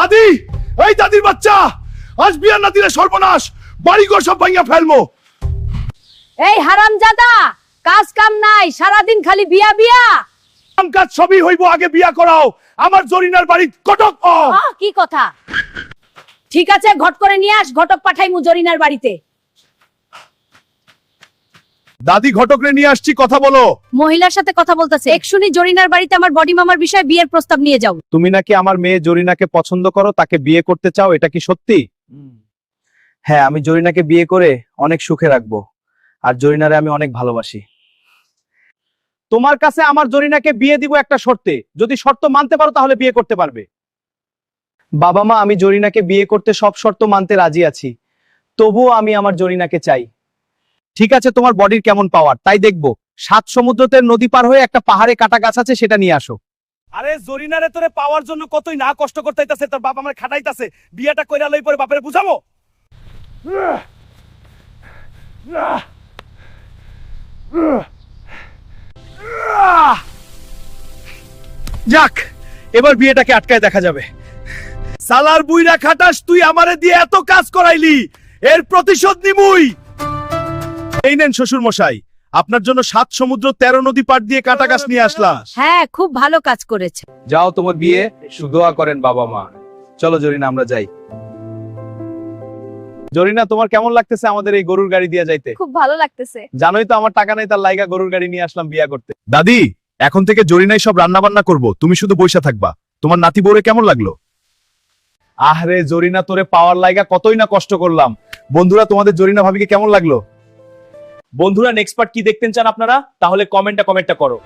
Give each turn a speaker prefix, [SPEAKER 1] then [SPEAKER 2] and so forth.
[SPEAKER 1] দাদি, এই দাদির বাচ্চা, আজ বিয়া না দিলে সর্বনাশ, বাড়িঘর সব ভাঙিয়া ফেলবো।
[SPEAKER 2] এই হারামজাদা, কাজ কাম নাই, সারাদিন খালি বিয়া বিয়া।
[SPEAKER 1] কাম কাজ সবই হইব, আগে বিয়া করাও। আমার জরিনার বাড়ি কটক।
[SPEAKER 2] কি কথা? ঠিক আছে, ঘট করে নিয়ে আস, ঘটক পাঠাইমু জরিনার বাড়িতে।
[SPEAKER 1] দাদি, ঘটকরে নিয়ে আসছি, কথা বলো।
[SPEAKER 2] মহিলার সাথে কথা বলতেছে। এক্ষুনি জরিনার বাড়িতে আমার বডি মামার বিষয়ে বিয়ের প্রস্তাব নিয়ে যাও।
[SPEAKER 3] তুমি নাকি আমার মেয়ে জরিনাকে পছন্দ করো, তাকে বিয়ে করতে চাও, এটা কি সত্যি? হ্যাঁ, আমি জরিনাকে বিয়ে করে অনেক সুখে রাখবো, আর জরিনারে আমি অনেক ভালোবাসি। তোমার কাছে আমার জরিনাকে বিয়ে দিব একটা শর্তে, যদি শর্ত মানতে পারো তাহলে বিয়ে করতে পারবে। বাবা মা, আমি জরিনাকে বিয়ে করতে সব শর্ত মানতে রাজি আছি, তবুও আমি আমার জরিনাকে চাই। ঠিক আছে, তোমার বডির কেমন পাওয়ার তাই দেখবো। 7 সমুদ্রতে নদী পার হয়ে একটা পাহাড়ে কাটা গাছ আছে, সেটা নিয়ে আসো।
[SPEAKER 1] আরে জরিনারে তোরে পাওয়ার জন্য কতই না কষ্ট করতে হইতাছে, তোর বাপ আমার খাটাইতাছে। বিয়াটা কইরা লই পরে বাপেরে বুঝামো।
[SPEAKER 3] যাক, এবার বিয়েটাকে আটকায় দেখা যাবে।
[SPEAKER 1] সালার বুইরা খাটাস, তুই আমারে দিয়ে এত কাজ করাইলি, এর প্রতিশোধ নিমুই। এই নেন শ্বশুর মশাই, আপনার জন্য 7 সমুদ্র 13 নদী পার দিয়ে কাটা গাছ নিয়ে আসলাম।
[SPEAKER 2] হ্যাঁ, খুব ভালো কাজ করেছে।
[SPEAKER 3] যাও, তোমার বিয়ে দোয়া করেন বাবা মা। চলো জরিনা, আমরা যাই। জরিনা, তোমার কেমন লাগতেছে আমাদের এই গরুর গাড়ি দিয়ে যাইতে?
[SPEAKER 4] খুব ভালো লাগতেছে।
[SPEAKER 3] জানোই তো আমার টাকা নাই, তার লাইগা গরুর গাড়ি নিয়ে আসলাম বিয়া করতে।
[SPEAKER 1] দাদি, এখন থেকে জরিনাই সব রান্না বান্না করবো, তুমি শুধু বইসা থাকবা। তোমার নাতি বউরে কেমন লাগলো?
[SPEAKER 3] আহরে জরিনা, তোরে পাওয়ার লাইগা কতই না কষ্ট করলাম। বন্ধুরা, তোমাদের জরিনা ভাবিকে কেমন লাগলো? বন্ধুরা, নেক্সট পার্ট কি দেখতে চান আপনারা? তাহলে কমেন্টটা করো।